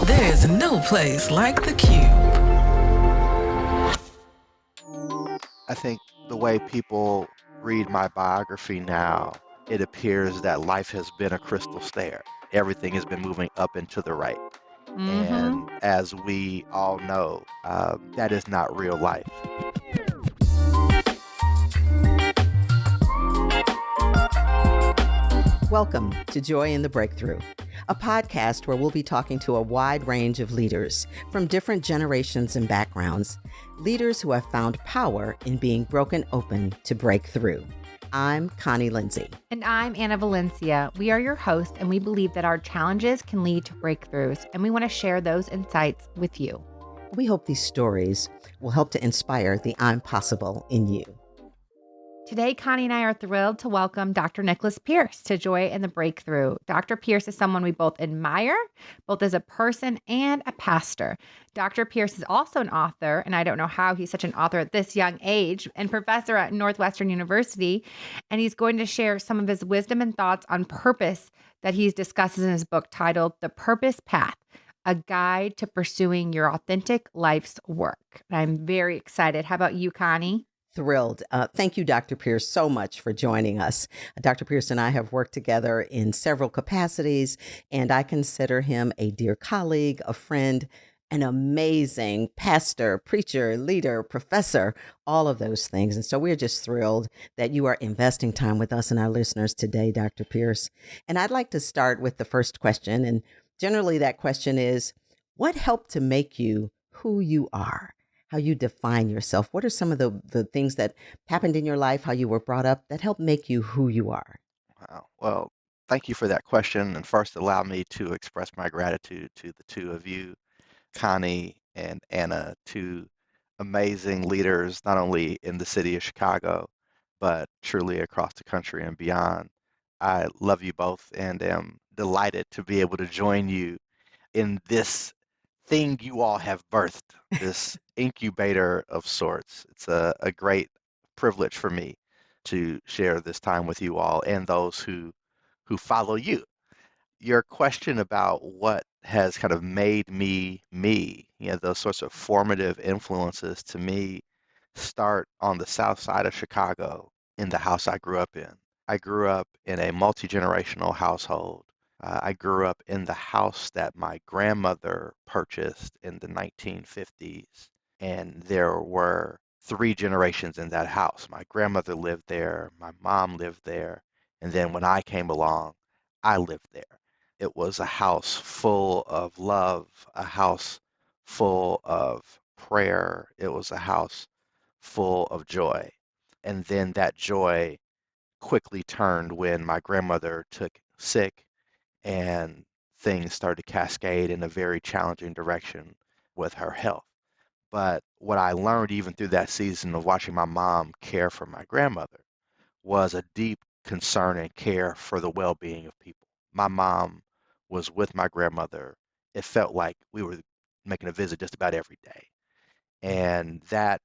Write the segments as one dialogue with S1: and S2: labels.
S1: There's no place like the Cube.
S2: I think the way people read my biography now, it appears that life has been a crystal stair. Everything has been moving up and to the right.
S3: Mm-hmm.
S2: And as we all know, that is not real life.
S4: Welcome to Joy in the Breakthrough, a podcast where we'll be talking to a wide range of leaders from different generations and backgrounds, leaders who have found power in being broken open to break through. I'm Connie Lindsey.
S3: And I'm Anna Valencia. We are your hosts, and we believe that our challenges can lead to breakthroughs, and we want to share those insights with you.
S4: We hope these stories will help to inspire the I'm possible in you.
S3: Today, Connie and I are thrilled to welcome Dr. Nicholas Pearce to Joy in the Breakthrough. Dr. Pearce is someone we both admire, both as a person and a pastor. Dr. Pearce is also an author, and I don't know how he's such an author at this young age, and professor at Northwestern University. And he's going to share some of his wisdom and thoughts on purpose that he discusses in his book titled The Purpose Path, a guide to pursuing your authentic life's work. And I'm very excited. How about you, Connie?
S4: Thrilled. Thank you, Dr. Pearce, so much for joining us. Dr. Pearce and I have worked together in several capacities, and I consider him a dear colleague, a friend, an amazing pastor, preacher, leader, professor, all of those things. And so we're just thrilled that you are investing time with us and our listeners today, Dr. Pearce. And I'd like to start with the first question. And generally that question is, what helped to make you who you are? How you define yourself? What are some of the things that happened in your life, how you were brought up that helped make you who you are?
S2: Wow. Well, thank you for that question. And first, allow me to express my gratitude to the two of you, Connie and Anna, two amazing leaders, not only in the city of Chicago, but truly across the country and beyond. I love you both and am delighted to be able to join you in this thing you all have birthed, this incubator of sorts. It's a great privilege for me to share this time with you all and those who follow you. Your question about what has kind of made me me, those sorts of formative influences to me start on the south side of Chicago in the house I grew up in. I grew up in a multi-generational household. I grew up in the house that my grandmother purchased in the 1950s, and there were three generations in that house. My grandmother lived there, my mom lived there, and then when I came along, I lived there. It was a house full of love, a house full of prayer. It was a house full of joy. And then that joy quickly turned when my grandmother took sick and things started to cascade in a very challenging direction with her health. But what I learned even through that season of watching my mom care for my grandmother was a deep concern and care for the well-being of people. My mom was with my grandmother. It felt like we were making a visit just about every day. And that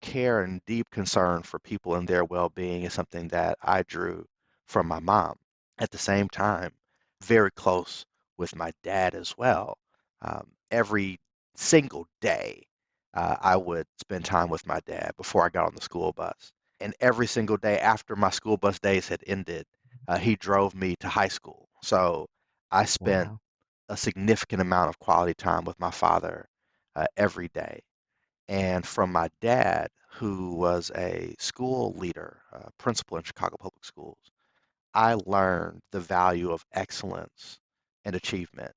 S2: care and deep concern for people and their well-being is something that I drew from my mom. At the same time, very close with my dad as well. Every single day, I would spend time with my dad before I got on the school bus. And every single day after my school bus days had ended, he drove me to high school. So I spent
S4: Wow.
S2: a significant amount of quality time with my father every day. And from my dad, who was a school leader, principal in Chicago Public Schools, I learned the value of excellence and achievement,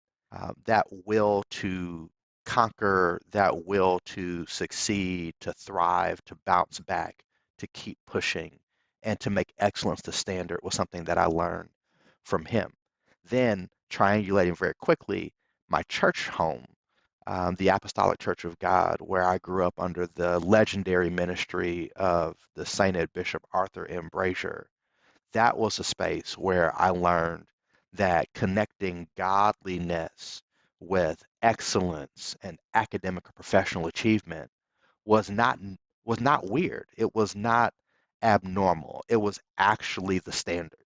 S2: that will to conquer, that will to succeed, to thrive, to bounce back, to keep pushing, and to make excellence the standard was something that I learned from him. Then, triangulating very quickly, my church home, the Apostolic Church of God, where I grew up under the legendary ministry of the sainted Bishop Arthur M. Brazier. That was a space where I learned that connecting godliness with excellence and academic or professional achievement was not was not weird. It was not abnormal. It was actually the standard.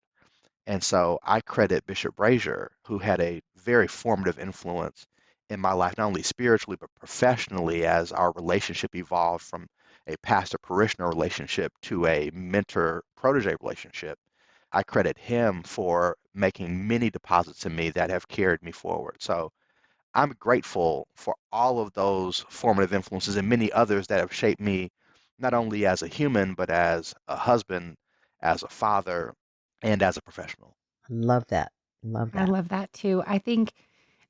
S2: And so I credit Bishop Brazier, who had a very formative influence in my life, not only spiritually, but professionally, as our relationship evolved from a pastor parishioner relationship to a mentor protege relationship. I credit him for making many deposits in me that have carried me forward. So I'm grateful for all of those formative influences and many others that have shaped me, not only as a human, but as a husband, as a father, and as a professional.
S4: Love that. Love
S3: I
S4: that.
S3: love that too. I think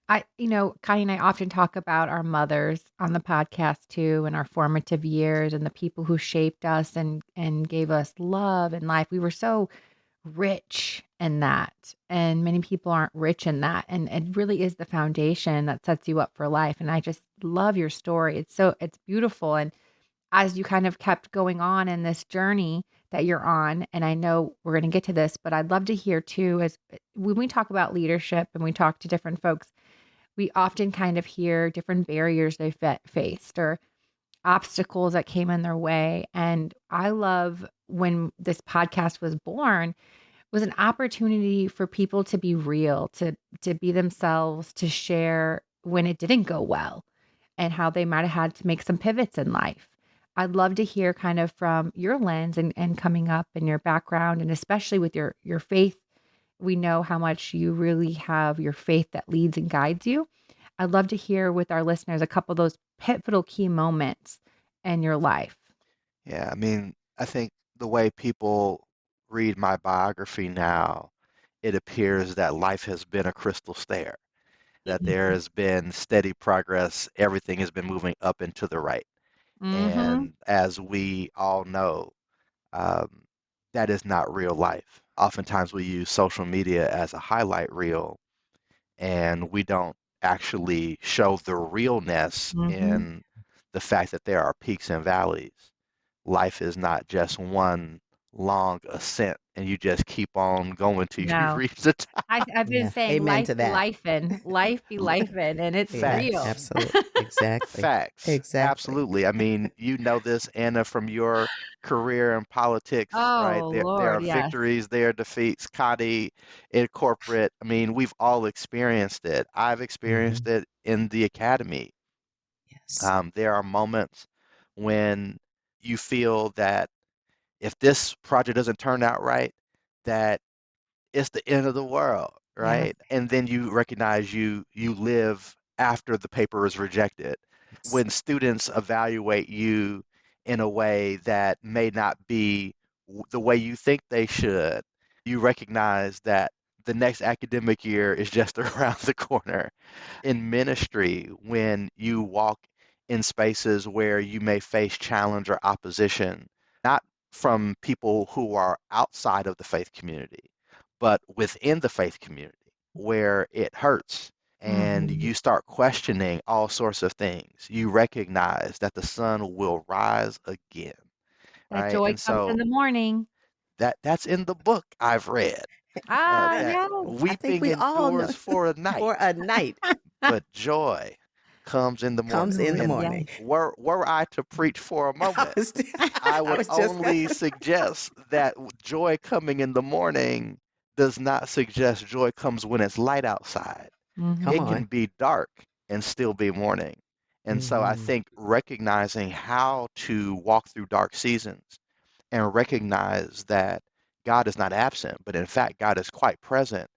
S3: Connie and I often talk about our mothers on the podcast too, and our formative years and the people who shaped us and gave us love and life. We were so rich in that, and many people aren't rich in that. And it really is the foundation that sets you up for life. And I just love your story. It's beautiful. And as you kind of kept going on in this journey that you're on, and I know we're going to get to this, but I'd love to hear too, as when we talk about leadership and we talk to different folks, we often kind of hear different barriers they faced or obstacles that came in their way. And I love when this podcast was born was an opportunity for people to be real, to be themselves, to share when it didn't go well and how they might have had to make some pivots in life. I'd love to hear kind of from your lens and coming up and your background, and especially with your faith. We know how much you really have your faith that leads and guides you. I'd love to hear with our listeners a couple of those pivotal key moments in your life.
S2: Yeah, I mean, I think the way people read my biography now, it appears that life has been a crystal stair, that there has been steady progress, everything has been moving up and to the right.
S3: Mm-hmm.
S2: And as we all know, um, that is not real life. Oftentimes we use social media as a highlight reel, and we don't actually show the realness
S3: Mm-hmm.
S2: in the fact that there are peaks and valleys. Life is not just one long ascent and you just keep on going till you
S3: No.
S2: reach the top.
S3: I've been
S4: Yeah.
S3: saying
S4: Amen
S3: life
S4: to
S3: be
S4: that.
S3: lifin', life be lifin', and it's
S4: Yeah,
S3: real.
S2: Facts.
S4: absolutely. Exactly.
S2: Facts.
S4: Exactly.
S2: Absolutely. I mean, you know this, Anna, from your career in politics, right?
S3: Oh,
S2: There are
S3: Lord, yes.
S2: victories, there are defeats. Connie, in corporate, I mean, we've all experienced it. I've experienced
S4: Hmm.
S2: it in the academy.
S4: Yes.
S2: There are moments when you feel that if this project doesn't turn out right, that it's the end of the world,
S3: Yes.
S2: right? And then you recognize you live after the paper is rejected.
S4: Yes.
S2: When students evaluate you in a way that may not be the way you think they should, you recognize that the next academic year is just around the corner. In ministry, when you walk in spaces where you may face challenge or opposition, not from people who are outside of the faith community, but within the faith community where it hurts and
S3: Mhm.
S2: you start questioning all sorts of things, you recognize that the sun will rise again,
S3: That
S2: right?
S3: joy
S2: And
S3: comes in
S2: so
S3: the morning.
S2: that's in the book I've read,
S3: Ah,
S4: That
S2: that
S3: yes.
S4: I think
S2: weeping
S4: we all
S2: endures
S4: know
S2: for a night,
S4: for a night
S2: but joy comes in the
S4: comes
S2: morning.
S4: in the
S2: And
S3: Yes.
S4: morning.
S2: were I to preach for a
S4: I
S2: moment,
S4: was,
S2: I
S4: I
S2: would
S4: was just
S2: only suggest that joy coming in the morning does not suggest joy comes when it's light outside.
S4: come
S2: It
S3: Mhm.
S2: can
S4: on.
S2: be dark and still be morning. And so I
S4: Hmm.
S2: think recognizing how to walk through dark seasons and recognize that God is not absent, but in fact, God is quite present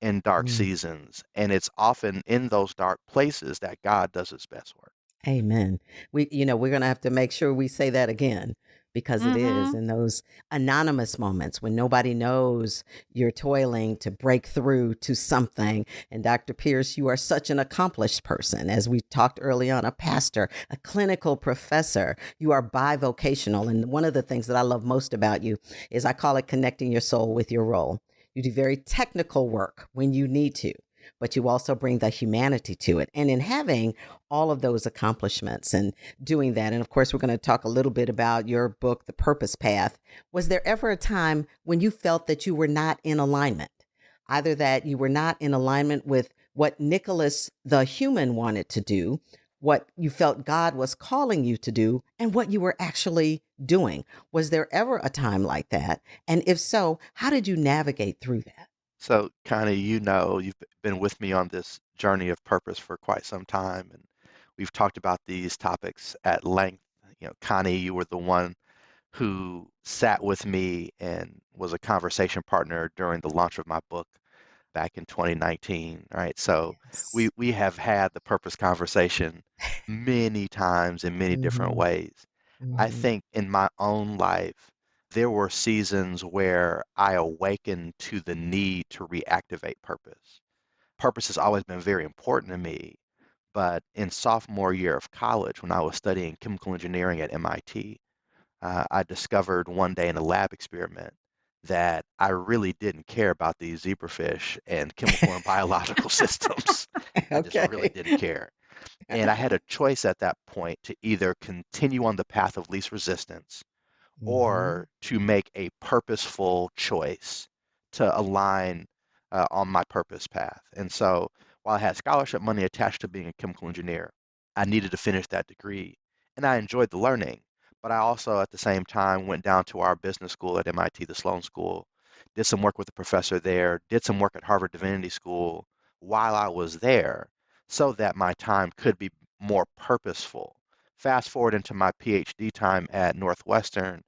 S2: in dark seasons. And it's often in those dark places that God does his best work.
S4: Amen. We're going to have to make sure we say that again because it is
S3: Mhm.
S4: in those anonymous moments when nobody knows you're toiling to break through to something. And Dr. Pierce, you are such an accomplished person. As we talked early on, a pastor, a clinical professor, you are bivocational. And one of the things that I love most about you is I call it connecting your soul with your role. You do very technical work when you need to, but you also bring the humanity to it. And in having all of those accomplishments and doing that. And of course, we're going to talk a little bit about your book, The Purpose Path. Was there ever a time when you felt that you were not in alignment? Either that you were not in alignment with what Nicholas, the human, wanted to do, what you felt God was calling you to do, and what you were actually doing. Was there ever a time like that? And if so, how did you navigate through that?
S2: So, Connie, you've been with me on this journey of purpose for quite some time, and we've talked about these topics at length. Connie, you were the one who sat with me and was a conversation partner during the launch of my book back in 2019. All right, so we
S4: Yes.
S2: we have had the purpose conversation many times in many different
S4: Hmm.
S2: ways. I
S4: Hmm.
S2: think in my own life, there were seasons where I awakened to the need to reactivate purpose. Purpose has always been very important to me, but in sophomore year of college, when I was studying chemical engineering at MIT, I discovered one day in a lab experiment that I really didn't care about these zebrafish and chemical and biological systems. I just really
S4: Okay.
S2: didn't care. And I had a choice at that point to either continue on the path of least resistance
S4: Hmm.
S2: or to make a purposeful choice to align on my purpose path. And so while I had scholarship money attached to being a chemical engineer, I needed to finish that degree. And I enjoyed the learning. But I also, at the same time, went down to our business school at MIT, the Sloan School, did some work with the professor there, did some work at Harvard Divinity School while I was there so that my time could be more purposeful. Fast forward into my PhD time at Northwestern,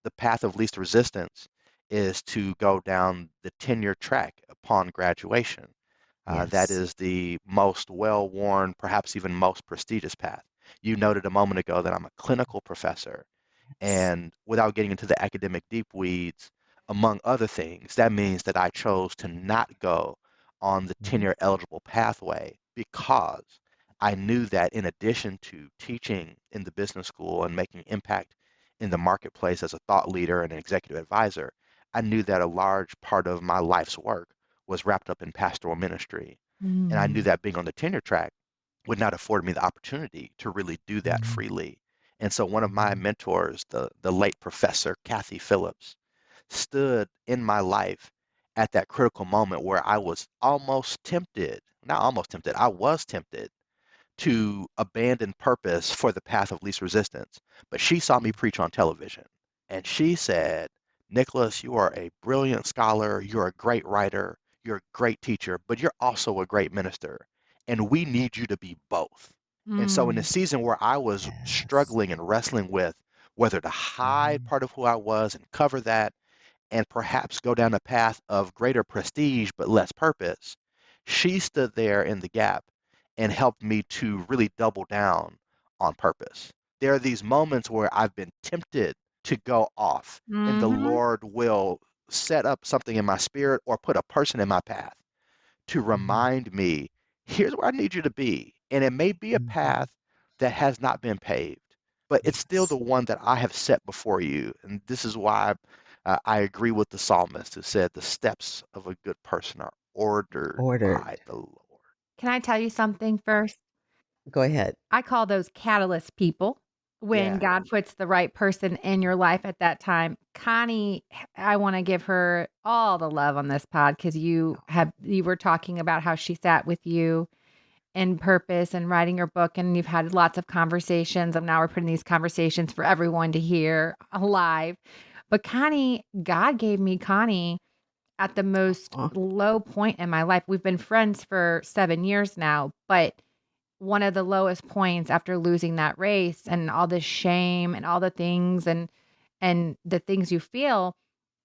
S2: the path of least resistance is to go down the tenure track upon graduation. That
S4: Yes.
S2: is the most well-worn, perhaps even most prestigious path. You noted a moment ago that I'm a clinical professor,
S4: Yes.
S2: and without getting into the academic deep weeds, among other things, that means that I chose to not go on the
S4: Mhm.
S2: tenure eligible pathway because I knew that in addition to teaching in the business school and making impact in the marketplace as a thought leader and an executive advisor, I knew that a large part of my life's work was wrapped up in pastoral ministry. And I knew
S3: Mm.
S2: that being on the tenure track would not afford me the opportunity to really do that
S4: Mhm.
S2: freely. And so one of my
S4: Mhm.
S2: mentors, the late professor Kathy Phillips, stood in my life at that critical moment where I was almost tempted, not almost tempted, I was tempted to abandon purpose for the path of least resistance. But she saw me preach on television and she said, Nicholas, you are a brilliant scholar, you're a great writer, you're a great teacher, but you're also a great minister. And we need you to be both. And so, in a
S3: Mm.
S2: season where I was
S4: Yes.
S2: struggling and wrestling with whether to hide
S4: Mhm.
S2: part of who I was and cover that, and perhaps go down a path of greater prestige but less purpose, she stood there in the gap and helped me to really double down on purpose. There are these moments where I've been tempted to go off, and the
S3: Hmm.
S2: Lord will set up something in my spirit or put a person in my path to
S4: Mhm.
S2: remind me, here's where I need you to be. And it may be a
S4: Mhm.
S2: path that has not been paved, but it's still the
S4: Yes.
S2: one that I have set before you. And this is why I agree with the psalmist who said, the steps of a good person are ordered by
S4: Ordered.
S2: the Lord.
S3: Can I tell you something first?
S4: Go ahead.
S3: I call those catalyst people when
S2: Yeah.
S3: God puts the right person in your life at that time. Connie, I want to give her all the love on this pod because you were talking about how she sat with you in purpose and writing your book, and you've had lots of conversations. And now we're putting these conversations for everyone to hear live. But Connie, God gave me Connie at the most
S4: Oh,
S3: low point in my life. We've been friends for 7 years now, but one of the lowest points after losing that race and all the shame and all the things and the things you feel,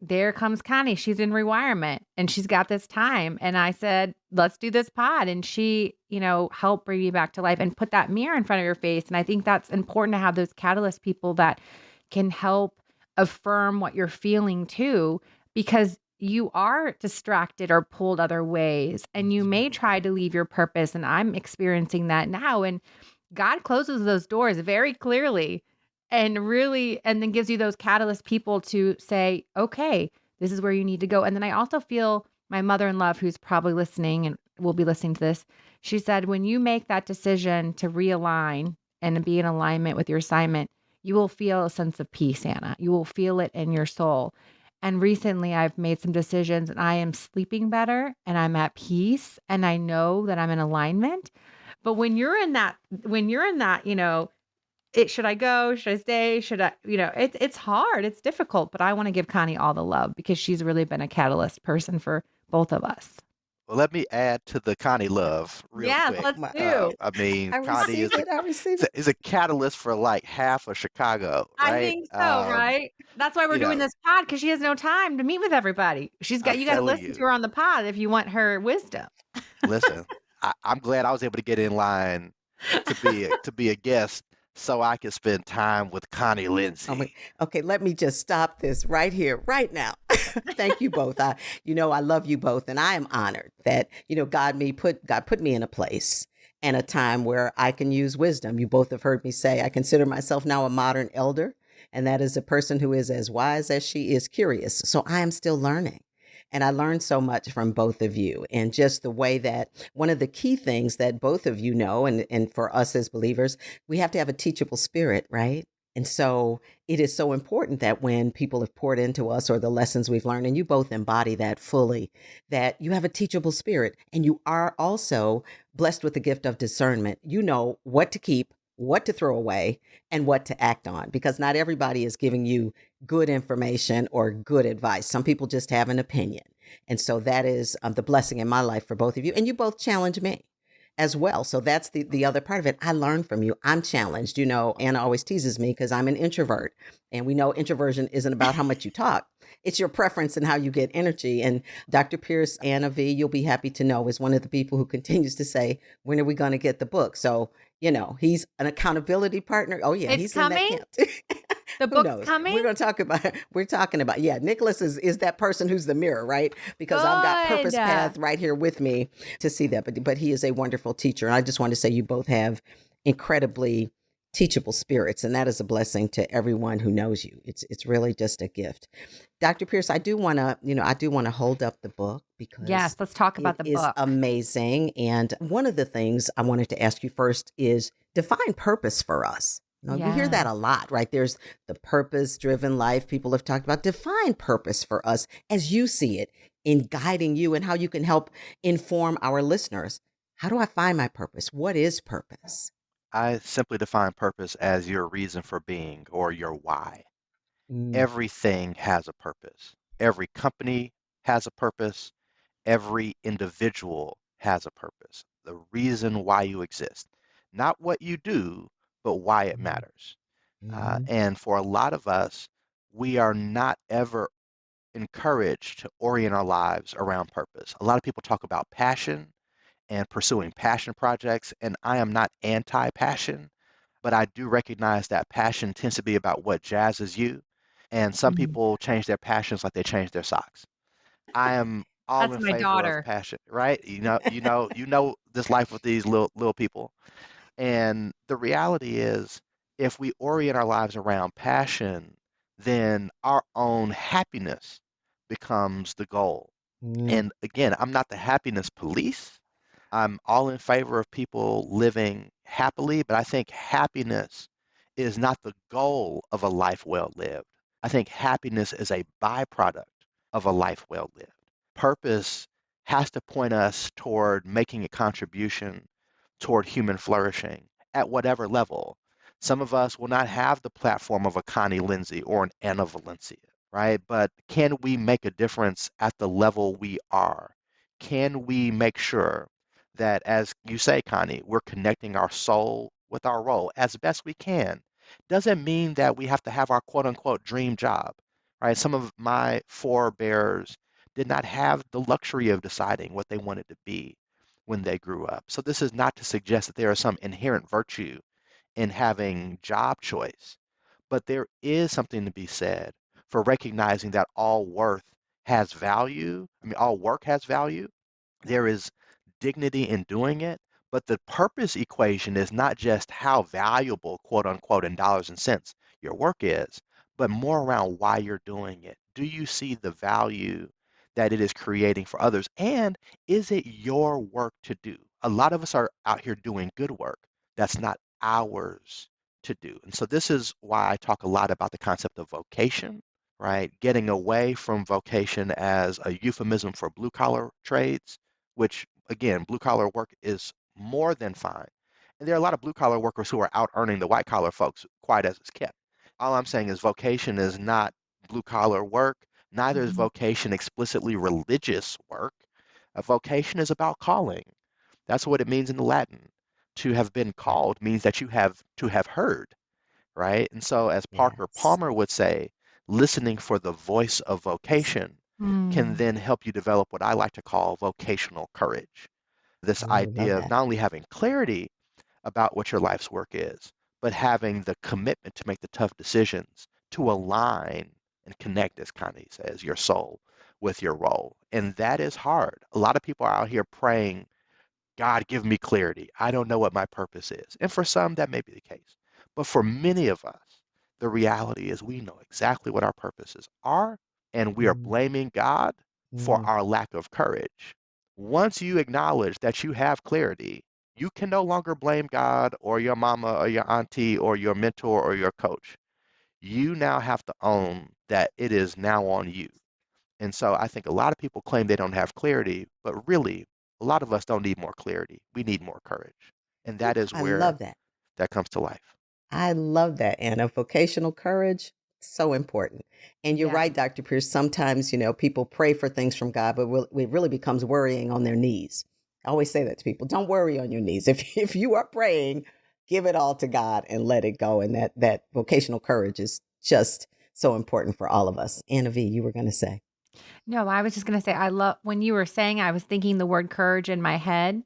S3: there comes Connie. She's in rewirement and she's got this time. And I said, let's do this pod. And she, helped bring me back to life and put that mirror in front of your face. And I think that's important to have those catalyst people that can help affirm what you're feeling too, because you are distracted or pulled other ways and you may
S4: mhm.
S3: try to leave your purpose. And I'm experiencing that now. And God closes those doors very clearly and really, and then gives you those catalyst people to say, okay, this is where you need to go. And then I also feel my mother in law, who's probably listening and will be listening to this, she said, when you make that decision to realign and be in alignment with your assignment, you will feel a sense of peace, Anna. You will feel it in your soul. And recently I've made some decisions and I am sleeping better and I'm at peace and I know that I'm in alignment. But when you're in that, should I go? Should I stay? Should I, it's hard. It's difficult, but I want to give Connie all the love because she's really been a catalyst person for both of us.
S2: Well, let me add to the Connie love real
S3: Yes,
S2: quick.
S3: let's
S4: My,
S3: do.
S2: I mean,
S4: I
S2: Connie
S4: receive it. I receive it.
S2: is a catalyst for like half of Chicago,
S3: I
S2: right?
S3: think so, right? That's why we're
S2: You
S3: doing
S2: know,
S3: this pod because she has no time to meet with everybody.
S2: I'm
S3: You got to
S2: telling
S3: listen to
S2: you,
S3: her on the pod if you want her wisdom.
S2: listen, I'm glad I was able to get in line to be a guest so I could spend time with Connie
S4: Oh my,
S2: Lindsey.
S4: okay, let me just stop this right here, right now. Thank you both. I love you both, and I am honored that God put me in a place and a time where I can use wisdom. You both have heard me say I consider myself now a modern elder, and that is a person who is as wise as she is curious. So I am still learning. And I learned so much from both of you, and just the way that one of the key things that both of you know, and for us as believers, we have to have a teachable spirit, right? And so it is so important that when people have poured into us or the lessons we've learned, and you both embody that fully, that you have a teachable spirit and you are also blessed with the gift of discernment. You know what to keep, what to throw away, and what to act on, because not everybody is giving you good information or good advice. Some people just have an opinion. And so that is the blessing in my life for both of you. And you both challenge me as well. So that's the other part of it. I learn from you. I'm challenged. Anna always teases me because I'm an introvert. And we know introversion isn't about how much you talk. It's your preference and how you get energy. And Dr. Pearce, Anna V, you'll be happy to know, is one of the people who continues to say, when are we going to get the book? So, he's an accountability partner. Oh yeah,
S3: It's
S4: he's in that
S3: coming.
S4: camp too.
S3: The
S4: Who
S3: book's
S4: knows?
S3: coming.
S4: We're talking about, yeah, Nicholas is that person who's the mirror, right? Because I've got
S3: Good.
S4: Purpose Path right here with me to see that. But he is a wonderful teacher. And I just want to say you both have incredibly teachable spirits, and that is a blessing to everyone who knows you. It's really just a gift. Dr. Pierce, I do want to hold up the book because
S3: Yes, let's talk
S4: it
S3: about the
S4: is
S3: book.
S4: amazing. And one of the things I wanted to ask you first is define purpose for us. We hear that
S3: Yes.
S4: a lot, right? There's the purpose driven life. People have talked about define purpose for us as you see it in guiding you and how you can help inform our listeners. How do I find my purpose? What is purpose?
S2: I simply define purpose as your reason for being or your why.
S4: Mm,
S2: Everything has a purpose. Every company has a purpose. Every individual has a purpose. The reason why you exist. Not what you do, but why it
S4: mm,
S2: matters.
S4: mhm,
S2: And for a lot of us, we are not ever encouraged to orient our lives around purpose. A lot of people talk about passion and pursuing passion projects, and I am not anti-passion, but I do recognize that passion tends to be about what jazzes you, and some
S4: mhm,
S2: people change their passions like they change their socks. I am all
S3: That's
S2: in
S3: my
S2: favor of
S3: daughter.
S2: passion, right? You know this life with these little people. And the reality is, if we orient our lives around passion, then our own happiness becomes the goal.
S4: mm,
S2: And again, I'm not the happiness police. I'm all in favor of people living happily, but I think happiness is not the goal of a life well lived. I think happiness is a byproduct of a life well lived. Purpose has to point us toward making a contribution toward human flourishing at whatever level. Some of us will not have the platform of a Connie Lindsey or an Anna Valencia, right? But can we make a difference at the level we are? Can we make sure that, as you say, Connie, we're connecting our soul with our role as best we can? Doesn't mean that we have to have our quote unquote dream job, right? Some of my forebears did not have the luxury of deciding what they wanted to be when they grew up. So this is not to suggest that there is some inherent virtue in having job choice, but there is something to be said for recognizing that all worth has value. I mean, all work has value. There is dignity in doing it, but the purpose equation is not just how valuable, quote unquote, in dollars and cents your work is, but more around why you're doing it. Do you see the value that it is creating for others? And is it your work to do? A lot of us are out here doing good work that's not ours to do. And so this is why I talk a lot about the concept of vocation, right? Getting away from vocation as a euphemism for blue collar trades, which again, blue collar work is more than fine. And there are a lot of blue collar workers who are out earning the white collar folks, quite as it's kept. All I'm saying is vocation is not blue collar work. Neither is
S3: Mhm.
S2: vocation explicitly religious work. A vocation is about calling. That's what it means in the Latin. To have been
S4: Yeah.
S2: called means that you have to have heard, right? And so, as Parker
S4: Yes.
S2: Palmer would say, listening for the voice of vocation can
S3: Mm.
S2: then help you develop what I like to call vocational courage. This
S4: Oh, love
S2: idea of
S4: that.
S2: not only having clarity about what your life's work is, but having the commitment to make the tough decisions to align and connect, as Connie says, your soul with your role. And that is hard. A lot of people are out here praying, God, give me clarity. I don't know what my purpose is. And for some, that may be the case. But for many of us, the reality is we know exactly what our purposes are, and we are
S4: Mm,
S2: blaming God for
S4: mm,
S2: our lack of courage. Once you acknowledge that you have clarity, you can no longer blame God or your mama or your auntie or your mentor or your coach. You now have to own that it is now on you. And so I think a lot of people claim they don't have clarity, but really, a lot of us don't need more clarity. We need more courage. And that is
S4: I
S2: where
S4: love that.
S2: that comes to life.
S4: I love that, Anna. Vocational courage, so important. And you're
S3: Yeah.
S4: right, Dr. Pierce. Sometimes, people pray for things from God, but it really becomes worrying on their knees. I always say that to people. Don't worry on your knees. If you are praying, give it all to God and let it go. And that vocational courage is just so important for all of us. Anna V, you were going to say.
S3: No, I was just going to say, I love when you were saying, I was thinking the word courage in my head.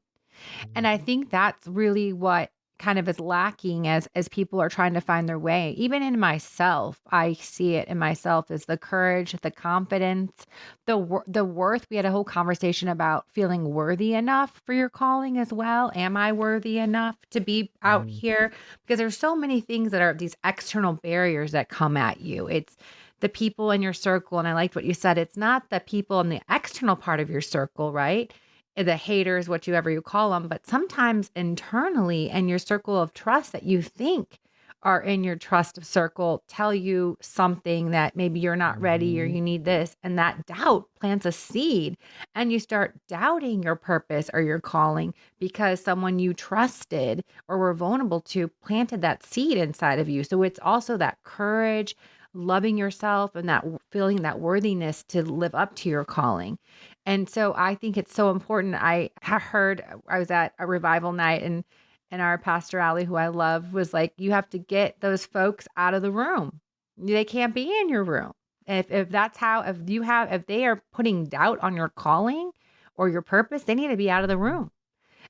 S3: And I
S4: Mhm.
S3: think that's really what kind of is lacking as people are trying to find their way. Even in myself, I see it in myself as the courage, the confidence, the worth. We had a whole conversation about feeling worthy enough for your calling as well. Am I worthy enough to be out
S4: Mm,
S3: here? Because there's so many things that are these external barriers that come at you. It's the people in your circle, and I liked what you said. It's not the people in the external part of your circle, right? The haters, whatever you call them, but sometimes internally and your circle of trust that you think are in your trust circle tell you something that maybe you're not ready or
S4: mhm,
S3: you need this. And that doubt plants a seed and you start doubting your purpose or your calling because someone you trusted or were vulnerable to planted that seed inside of you. So it's also that courage, loving yourself, and that feeling that worthiness to live up to your calling. And so I think it's so important. Heard I was at a revival night and our pastor Ali, who I love, was like, you have to get those folks out of the room. They can't be in your room. If that's how if they are putting doubt on your calling or your purpose, they need to be out of the room.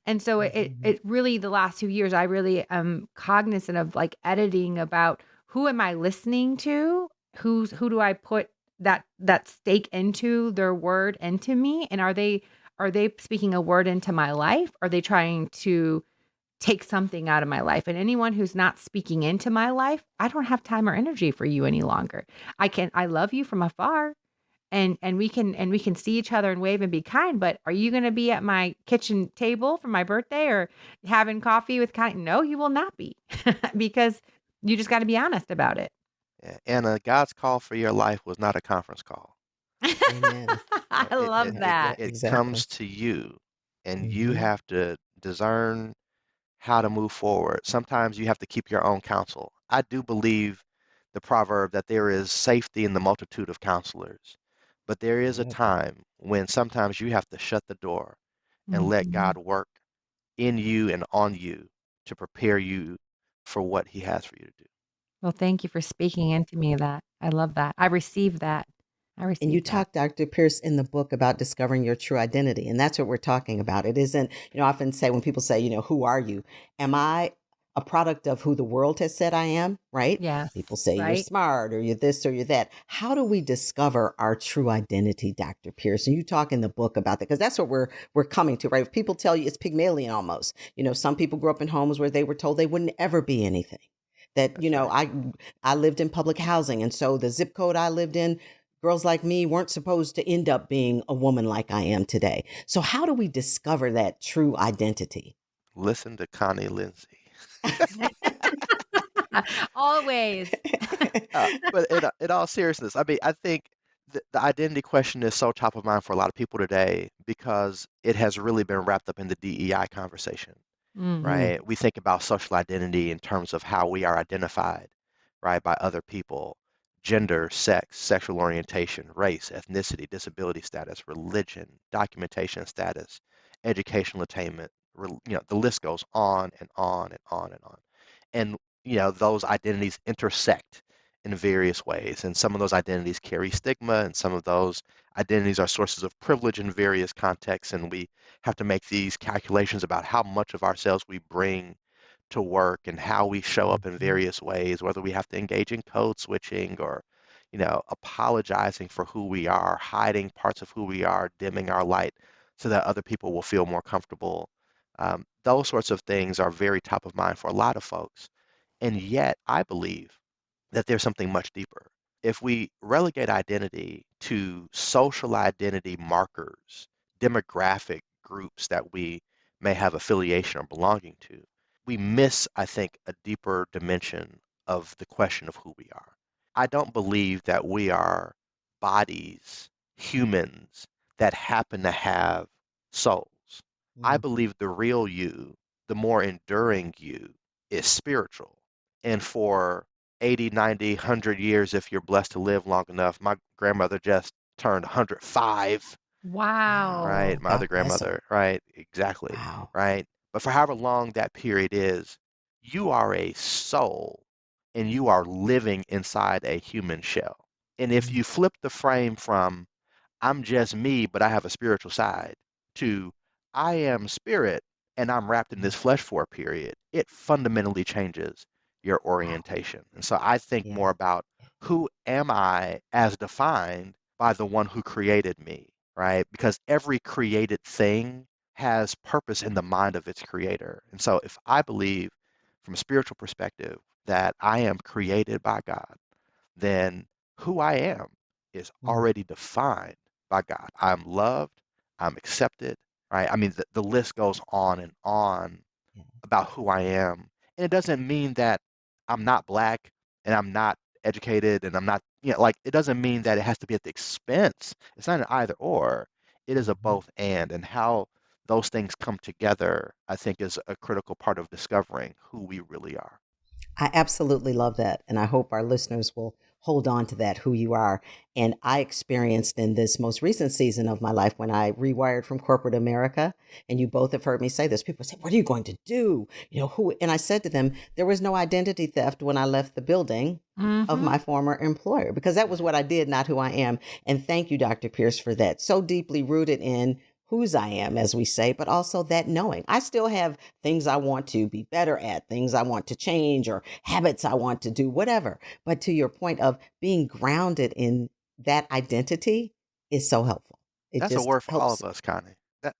S3: And so
S4: mhm,
S3: it really the last 2 years I really am cognizant of like editing about who am I listening to? Who do I put that stake into their word into me? And are they speaking a word into my life? Are they trying to take something out of my life? And anyone who's not speaking into my life, I don't have time or energy for you any longer. I love you from afar and we can see each other and wave and be kind, but are you going to be at my kitchen table for my birthday or having coffee with kind? No, you will not be because you just got to be honest about it.
S2: And God's call for your life was not a conference call.
S4: amen.
S3: I
S2: It, it,
S3: love
S2: it,
S3: that.
S2: it
S4: Exactly.
S2: comes to you, and you
S4: Hmm.
S2: have to discern how to move forward. Sometimes you have to keep your own counsel. I do believe the proverb that there is safety in the multitude of counselors, but there is a
S4: Love that.
S2: time when sometimes you have to shut the door and let
S3: Mhm.
S2: God work in you and on you to prepare you for what He has for you to do.
S3: Well, thank you for speaking into me that. I love that. I receive that. I
S4: And you
S3: receive that.
S4: talk, Dr. Pierce, in the book about discovering your true identity. And that's what we're talking about. It isn't, I often say when people say, who are you? Am I a product of who the world has said I am? Right?
S3: Yes.
S4: People say you're
S3: Right.
S4: smart or you're this or you're that. How do we discover our true identity, Dr. Pierce? And you talk in the book about that because that's what we're coming to, right? If people tell you it's Pygmalion almost. Some people grew up in homes where they were told they wouldn't ever be anything. That,
S2: That's right.
S4: I lived in public housing. And so the zip code I lived in, girls like me weren't supposed to end up being a woman like I am today. So, how do we discover that true identity?
S2: Listen to Connie Lindsey.
S3: Always.
S2: But in all seriousness, I mean, I think the identity question is so top of mind for a lot of people today because it has really been wrapped up in the DEI conversation,
S3: Mm.
S4: Mm,
S2: right? We think about social identity in terms of how we are identified, right, by other people, gender, sex, sexual orientation, race, ethnicity, disability status, religion, documentation status, educational attainment, the list goes on and on and on and on. And, those identities intersect in various ways. And some of those identities carry stigma, and some of those identities are sources of privilege in various contexts. And we have to make these calculations about how much of ourselves we bring to work and how we show up in
S4: Mhm.
S2: various ways, whether we have to engage in code switching or, apologizing for who we are, hiding parts of who we are, dimming our light so that other people will feel more comfortable. Those sorts of things are very top of mind for a lot of folks. And yet, I believe that there's something much deeper. If we relegate identity to social identity markers, demographic groups that we may have affiliation or belonging to, we miss, I think, a deeper dimension of the question of who we are. I don't believe that we are bodies, humans that happen to have souls. I
S4: Mhm.
S2: believe the real you, the more enduring you, is spiritual. And for 80, 90, 100 years, if you're blessed to live long enough, my grandmother just turned 105, right?
S3: Wow.
S2: My
S4: God
S2: other
S4: bless her.
S2: grandmother, right? Exactly,
S4: Wow.
S2: right? But for however long that period is, you are a soul and you are living inside a human shell. And if
S4: Mm.
S2: you flip the frame from I'm just me, but I have a spiritual side, to I am spirit and I'm wrapped in this flesh for a period, it fundamentally changes your
S4: Wow.
S2: orientation. And so I think
S4: Yeah.
S2: more about who am I as defined by the one who created me, right? Because every created thing has purpose in the mind of its creator. And so if I believe from a spiritual perspective that I am created by God, then who I am is
S4: Mm.
S2: already defined by God. I'm loved, I'm accepted, right? I mean, the list goes on and on
S4: Yeah.
S2: about who I am. And it doesn't mean that I'm not black and I'm not educated and I'm not, like, it doesn't mean that it has to be at the expense. It's not an either or, it is a
S4: Mhm.
S2: both and how those things come together, I think, is a critical part of discovering who we really are.
S4: I absolutely love that. And I hope our listeners will hold on to that, who you are. And I experienced in this most recent season of my life when I rewired from corporate America, and you both have heard me say this. People say, "What are you going to do?" Who? And I said to them, there was no identity theft when I left the building of
S3: Mm-hmm.
S4: my former employer because that was what I did, not who I am. And thank you, Dr. Pearce, for that. So deeply rooted in whose I am, as we say, but also that knowing. I still have things I want to be better at, things I want to change, or habits I want to do, whatever. But to your point of being grounded in that identity is so helpful. It
S2: That's a
S4: just
S2: word for all
S4: helps.
S2: of us, Connie.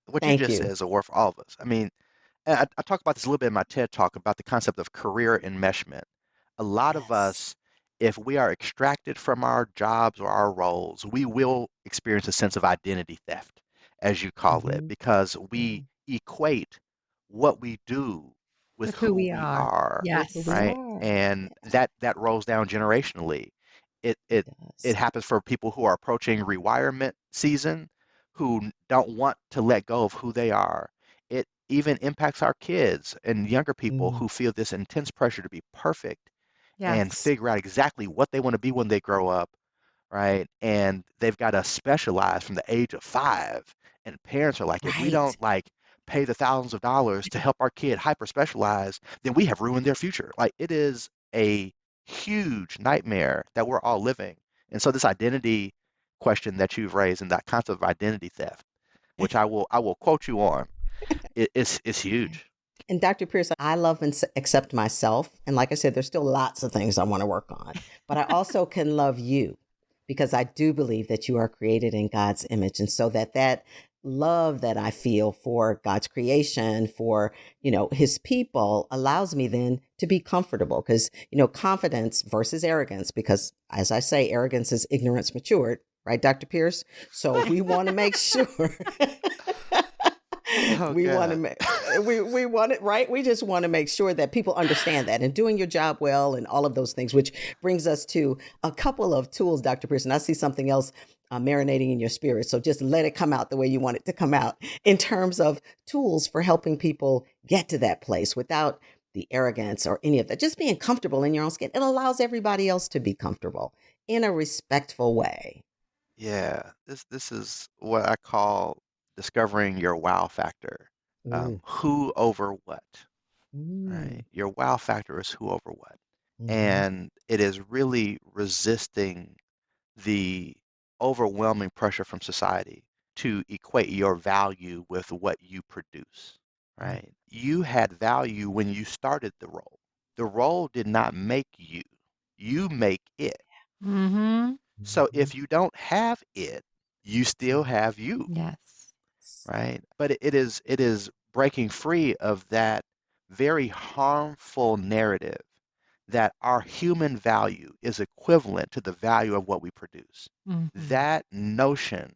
S2: What you
S4: Thank
S2: just said
S4: you.
S2: is a word for all of us. I mean, and I talk about this a little bit in my TED talk about the concept of career enmeshment. A lot of
S4: Yes.
S2: us, if we are extracted from our jobs or our roles, we will experience a sense of identity theft, as you call it,
S4: Hmm.
S2: because
S4: Yeah.
S2: we equate what we do with
S3: With who
S2: who
S3: we
S2: we
S3: are.
S2: are,
S4: With who we
S3: Yes.
S2: right?
S4: are.
S2: And
S4: Yeah,
S2: that rolls down generationally. It
S4: it
S2: it it
S4: does.
S2: happens for people who are approaching rewirement season, who don't want to let go of who they are. It even impacts our kids and younger people
S4: Mm.
S2: who feel this intense pressure to be perfect and
S3: Yes.
S2: figure out exactly what they want to be when they grow up, right? And they've got to specialize from the age of 5. And parents are like, if we
S4: Right.
S2: don't like pay the thousands of dollars to help our kid hyper specialize, then we have ruined their future. Like it is a huge nightmare that we're all living. And so this identity question that you've raised and that concept of identity theft, which I will quote you on, it's huge.
S4: And Dr. Pierce, I love and accept myself. And like I said, there's still lots of things I want to work on, but I also can love you because I do believe that you are created in God's image. And so that love that I feel for God's creation, for, his people allows me then to be comfortable because, confidence versus arrogance, because as I say, arrogance is ignorance matured, right, Dr. Pierce? So we want to make sure
S2: Oh
S4: we want to
S2: God.
S4: make we want it right. We just want to make sure that people understand that and doing your job well and all of those things, which brings us to a couple of tools, Dr. Pearson. I see something else marinating in your spirit. So just let it come out the way you want it to come out in terms of tools for helping people get to that place without the arrogance or any of that. Just being comfortable in your own skin. It allows everybody else to be comfortable in a respectful way.
S2: Yeah, this is what I call discovering your wow factor.
S4: Ooh.
S2: Who over what, right?
S4: Mm.
S2: Your wow factor is who over what.
S4: Mm-hmm.
S2: And it is really resisting the overwhelming pressure from society to equate your value with what you produce, right? You had value when you started the role. The role did not make you. You make it.
S3: Mm-hmm.
S2: So
S4: Mm-hmm.
S2: if you don't have it, you still have you,
S3: Yes.
S2: right? But it is breaking free of that very harmful narrative that our human value is equivalent to the value of what we produce.
S3: Mm-hmm.
S2: That notion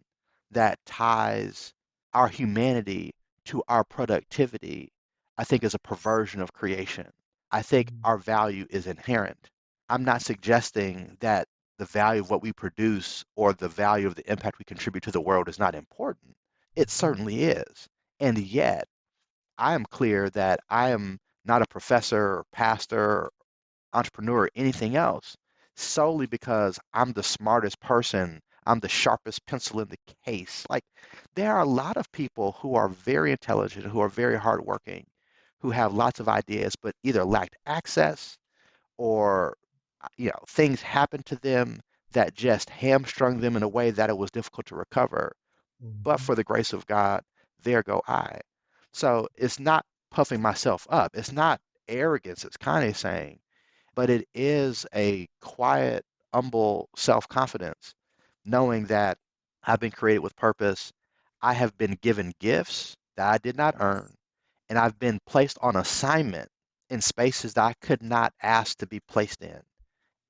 S2: that ties our humanity to our productivity, I think, is a perversion of creation. I think our value is inherent. I'm not suggesting that the value of what we produce or the value of the impact we contribute to the world is not important. It certainly is. And yet, I am clear that I am not a professor or pastor, entrepreneur, or anything else solely because I'm the smartest person, I'm the sharpest pencil in the case. Like, there are a lot of people who are very intelligent, who are very hardworking, who have lots of ideas, but either lacked access or things happened to them that just hamstrung them in a way that it was difficult to recover. But
S4: Mm-hmm.
S2: for the grace of God, there go I. So it's not puffing myself up. It's not arrogance, it's kind of saying, but it is a quiet, humble self-confidence, knowing that I've been created with purpose. I have been given gifts that I did not earn, and I've been placed on assignment in spaces that I could not ask to be placed in.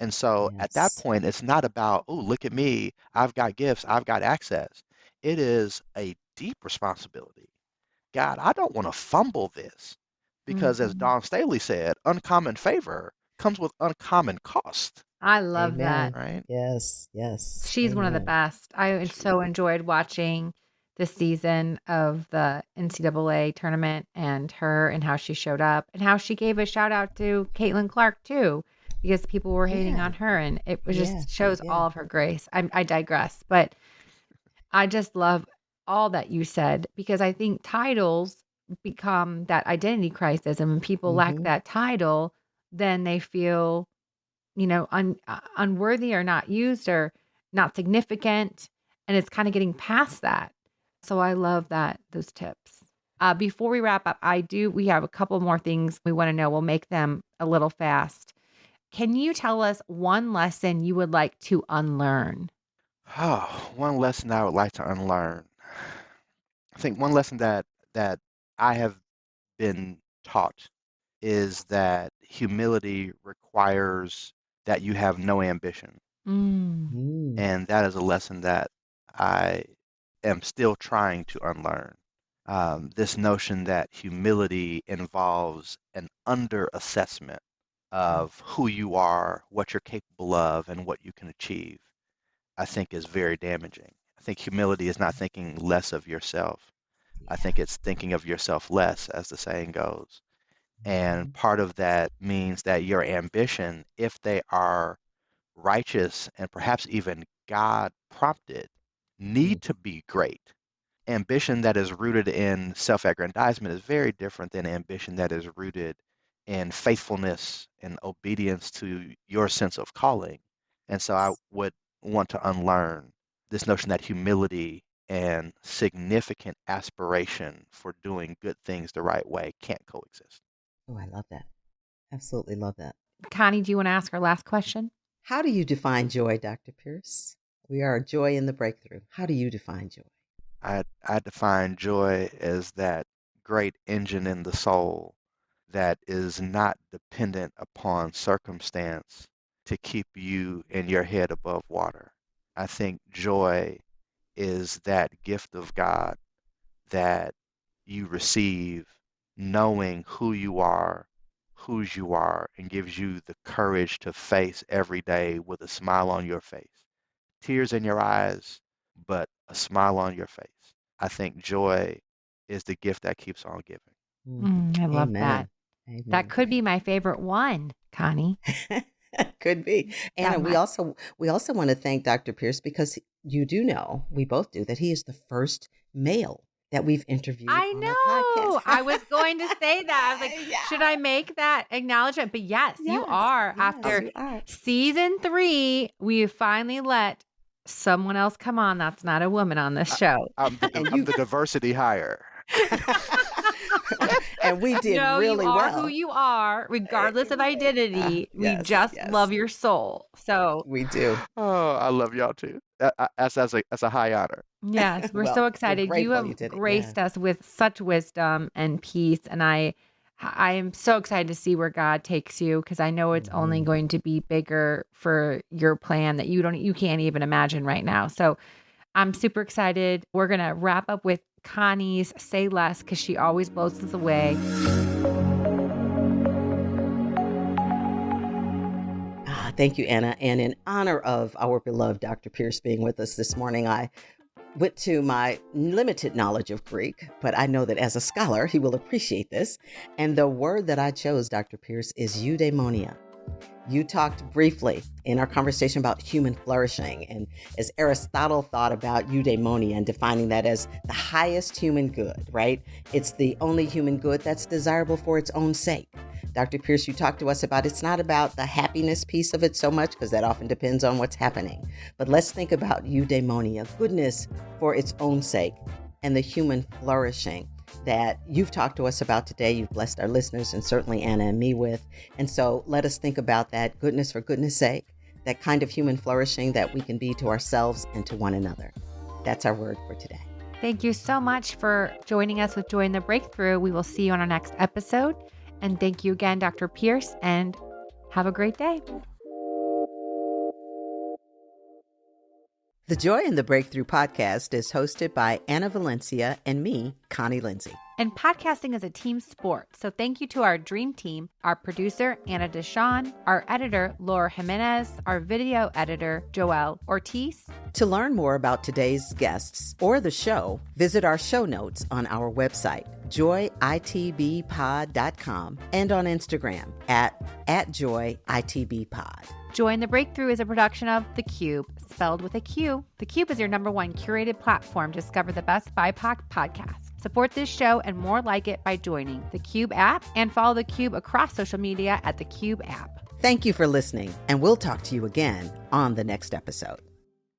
S2: And so at that
S4: Yes.
S2: point, it's not about, oh, look at me, I've got gifts, I've got access. It is a deep responsibility. God, I don't want to fumble this because, as
S3: Mm-hmm.
S2: Don Staley said, uncommon favor comes with uncommon cost,
S3: I love that.
S4: Amen.
S2: right?
S4: Yes. Yes.
S3: She's one of the
S4: Amen.
S3: best. I
S2: She
S3: so
S2: is.
S3: enjoyed watching the season of the NCAA tournament and her and how she showed up and how she gave a shout out to Caitlin Clark too, because people were hating
S4: Yeah.
S3: on her and it was
S4: Yeah.
S3: just shows
S4: Yeah.
S3: all of her grace. I digress, but I just love all that you said because I think titles become that identity crisis. And when people lack
S4: Mm-hmm.
S3: that title, then they feel unworthy or not used or not significant. And it's kind of getting past that. So I love that, those tips. Before we wrap up, we have a couple more things we want to know. We'll make them a little fast. Can you tell us one lesson you would like to unlearn?
S2: Oh, one lesson I would like to unlearn. I think one lesson that I have been taught is that humility requires that you have no ambition.
S3: Mm,
S4: Mm.
S2: And that is a lesson that I am still trying to unlearn. This notion that humility involves an under-assessment of who you are, what you're capable of, and what you can achieve, I think is very damaging. I think humility is not thinking less of yourself. I
S4: Yeah.
S2: think it's thinking of yourself less, as the saying goes. And
S4: Mhm.
S2: part of that means that your ambition, if they are righteous and perhaps even God prompted,
S4: Mm.
S2: need to be great. Ambition that is rooted in self aggrandizement is very different than ambition that is rooted in faithfulness and obedience to your sense of calling. And so I would want to unlearn this notion that humility and significant aspiration for doing good things the right way can't coexist.
S4: Oh, I love that. Absolutely love that.
S3: Connie, do you want to ask our last question?
S4: How do you define joy, Dr. Pierce? We are joy in the breakthrough. How do you define joy?
S2: I define joy as that great engine in the soul that is not dependent upon circumstance to keep you and your head above water. I think joy is that gift of God that you receive knowing who you are, whose you are, and gives you the courage to face every day with a smile on your face, tears in your eyes, but a smile on your face. I think joy is the gift that keeps on giving.
S4: Mhm.
S3: I love that.
S4: Amen. Amen.
S3: That could be my favorite one, Connie.
S4: Could be. Anna,
S3: That
S4: we also want to thank Dr. Pearce because you do know, we both do, that he is the first male that we've interviewed
S3: I
S4: on
S3: know.
S4: our podcast.
S3: I was going to say that. I was like,
S4: Yeah.
S3: should I make that acknowledgement? But yes, you
S4: Yes,
S3: are.
S4: yes,
S3: After
S4: you are.
S3: season 3, we finally let someone else come on that's not a woman on this show.
S2: I'm
S4: And
S2: I'm the diversity hire.
S4: And we did
S3: No,
S4: really
S3: you are
S4: well.
S3: who you are, regardless of identity. We
S4: Yes,
S3: just
S4: yes.
S3: love your soul. So
S4: We do.
S2: Oh, I love y'all too. As a high honor.
S3: yes, we're
S4: Well,
S3: so
S4: we're
S3: excited. You
S4: grateful
S3: have
S4: you did it,
S3: graced
S4: yeah.
S3: us with such wisdom and peace, and I am so excited to see where God takes you, because I know it's only
S4: Mhm.
S3: going to be bigger for your plan that you can't even imagine right now. So I'm super excited. We're gonna wrap up with Connie's "Say Less" because she always blows us away.
S4: Thank you, Anna. And in honor of our beloved Dr. Pearce being with us this morning, I went to my limited knowledge of Greek, but I know that as a scholar, he will appreciate this. And the word that I chose, Dr. Pearce, is eudaimonia. You talked briefly in our conversation about human flourishing, and as Aristotle thought about eudaimonia and defining that as the highest human good, right? It's the only human good that's desirable for its own sake. Dr. Pearce, you talked to us about it's not about the happiness piece of it so much, because that often depends on what's happening. But let's think about eudaimonia, goodness for its own sake, and the human flourishing that you've talked to us about today. You've blessed our listeners and certainly Anna and me with. And so let us think about that goodness for goodness sake, that kind of human flourishing that we can be to ourselves and to one another. That's our word for today.
S3: Thank you so much for joining us with Joy in the Breakthrough. We will see you on our next episode. And thank you again, Dr. Pearce, and have a great day.
S4: The Joy in the Breakthrough podcast is hosted by Anna Valencia and me, Connie Lindsey.
S3: And podcasting is a team sport. So thank you to our dream team, our producer, Anna Deshawn, our editor, Laura Jimenez, our video editor, Joelle Ortiz.
S4: To learn more about today's guests or the show, visit our show notes on our website, joyitbpod.com, and on Instagram at joyitbpod.
S3: Joy in the Breakthrough is a production of The Cube, spelled with a Q. The Cube is your #1 curated platform to discover the best BIPOC podcasts. Support this show and more like it by joining the Cube app and follow the Cube across social media at the Cube app.
S4: Thank you for listening, and we'll talk to you again on the next episode.